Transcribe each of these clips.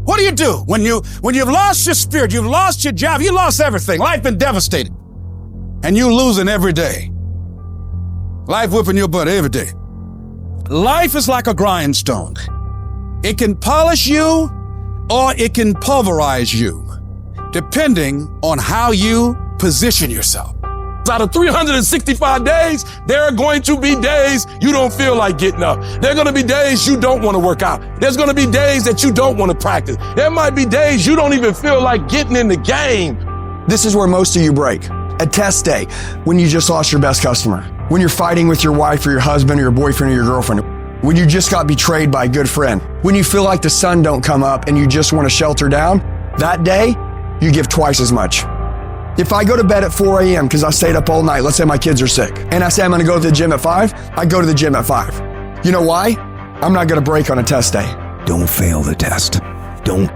What do you do when you've lost your spirit, you've lost your job, you lost everything, life been devastated, and you losing every day? Life whipping your butt every day. Life is like a grindstone. It can polish you or it can pulverize you, depending on how you position yourself. Out of 365 days, there are going to be days you don't feel like getting up. There are going to be days you don't want to work out. There's going to be days that you don't want to practice. There might be days you don't even feel like getting in the game. This is where most of you break. At test day, when you just lost your best customer, when you're fighting with your wife or your husband or your boyfriend or your girlfriend, when you just got betrayed by a good friend, when you feel like the sun don't come up and you just want to shelter down, that day, you give twice as much. If I go to bed at 4 a.m. because I stayed up all night, let's say my kids are sick, and I say I'm going to go to the gym at 5, I go to the gym at 5. You know why? I'm not going to break on a test day. Don't fail the test. Don't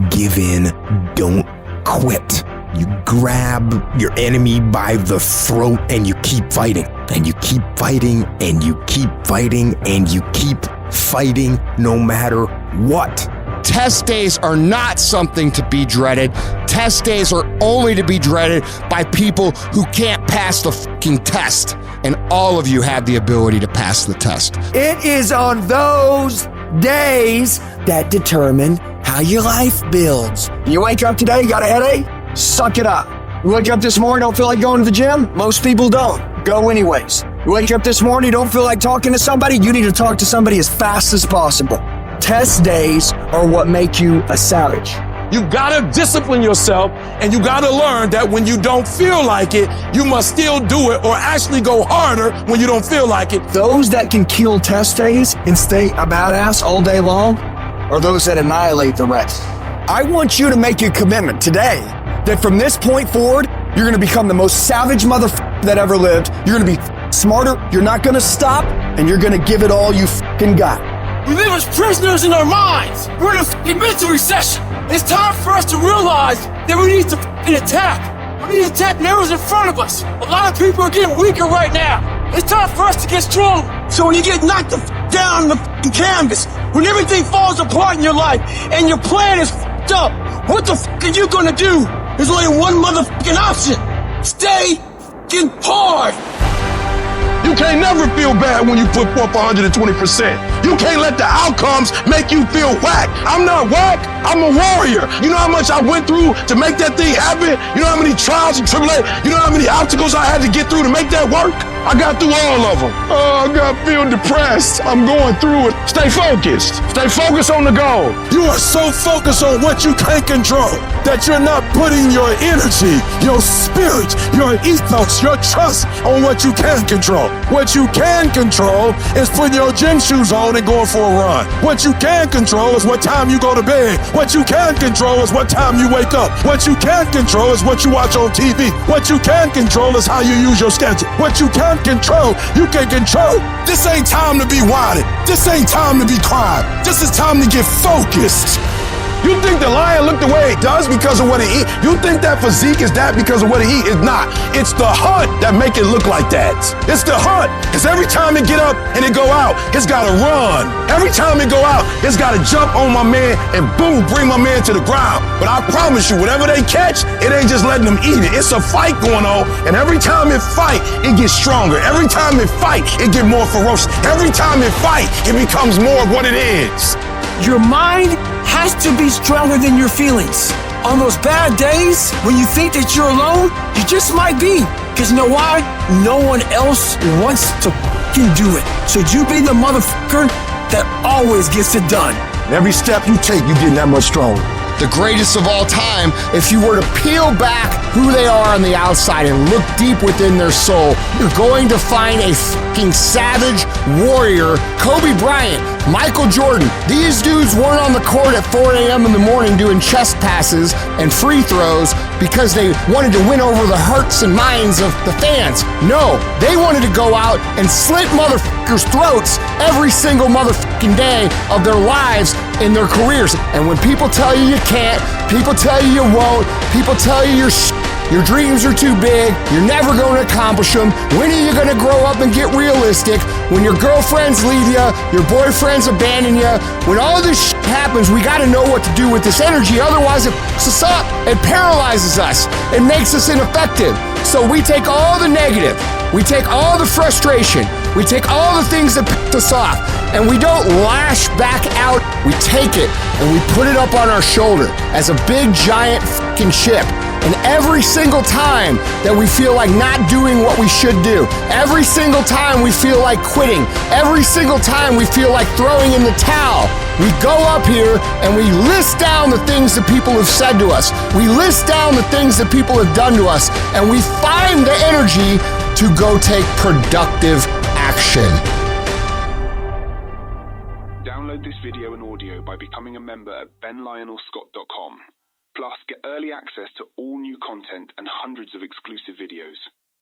give in. Don't quit. You grab your enemy by the throat and you keep fighting. And you keep fighting and you keep fighting and you keep fighting no matter what. Test days are not something to be dreaded. Test days are only to be dreaded by people who can't pass the fucking test. And all of you have the ability to pass the test. It is on those days that determine how your life builds. You wake up today, got a headache? Suck it up. You wake up this morning, don't feel like going to the gym? Most people don't. Go anyways. You wake up this morning, don't feel like talking to somebody? You need to talk to somebody as fast as possible. Test days are what make you a savage. You gotta discipline yourself, and you gotta learn that when you don't feel like it, you must still do it or actually go harder when you don't feel like it. Those that can kill test days and stay a badass all day long are those that annihilate the rest. I want you to make a commitment today that from this point forward, you're gonna become the most savage motherfucker that ever lived. You're gonna be smarter, you're not gonna stop, and you're gonna give it all you fucking got. We live as prisoners in our minds. We're in a fucking mental recession. It's time for us to realize that we need to fucking attack. We need to attack narrows in front of us. A lot of people are getting weaker right now. It's time for us to get strong. So when you get knocked the down on the fucking canvas, when everything falls apart in your life and your plan is fucked up, what the fuck are you gonna do? There's only one motherfucking option. Stay fucking hard. You can't never feel bad when you put forth 120%. You can't let the outcomes make you feel whack. I'm not whack, I'm a warrior. You know how much I went through to make that thing happen? You know how many trials and tribulations, you know how many obstacles I had to get through to make that work? I got through all of them. Oh, I feel depressed. I'm going through it. Stay focused. Stay focused on the goal. You are so focused on what you can't control that you're not putting your energy, your spirit, your ethos, your trust on what you can control. What you can control is putting your gym shoes on and going for a run. What you can control is what time you go to bed. What you can control is what time you wake up. What you can control is what you watch on TV. What you can control is how you use your schedule. What you can control, you can control. This ain't time to be whining. This ain't time to be crying. This is time to get focused. You think the lion look the way it does because of what it eat? You think that physique is that because of what it eat? It's not. It's the hunt that make it look like that. It's the hunt. Because every time it get up and it go out, it's got to run. Every time it go out, it's got to jump on my man and boom, bring my man to the ground. But I promise you, whatever they catch, it ain't just letting them eat it. It's a fight going on. And every time it fight, it gets stronger. Every time it fight, it get more ferocious. Every time it fight, it becomes more of what it is. Your mind has to be stronger than your feelings. On those bad days, when you think that you're alone, you just might be. Because you know why? No one else wants to fucking do it. So you be the motherfucker that always gets it done. Every step you take, you get that much stronger. The greatest of all time, if you were to peel back who they are on the outside and look deep within their soul, you're going to find a fucking savage warrior. Kobe Bryant, Michael Jordan, these dudes weren't on the court at 4 a.m. in the morning doing chest passes and free throws because they wanted to win over the hearts and minds of the fans. No, they wanted to go out and slit motherfuckers' throats every single motherfucking day of their lives in their careers. And when people tell you you can't, people tell you you won't, people tell you your dreams are too big, you're never going to accomplish them, when are you going to grow up and get realistic? when your girlfriends leave you, your boyfriends abandon you, when all this shit happens, we got to know what to do with this energy. Otherwise, it fucks us up. It paralyzes us. It makes us ineffective. So we take all the negative. We take all the frustration. We take all the things that piss us off. And we don't lash back out. We take it and we put it up on our shoulder as a big, giant fucking ship. And every single time that we feel like not doing what we should do, every single time we feel like quitting, every single time we feel like throwing in the towel, we go up here and we list down the things that people have said to us. We list down the things that people have done to us, and we find the energy to go take productive action. Download this video and audio by becoming a member at benlionelscott.com. Plus, get early access to all new content and hundreds of exclusive videos.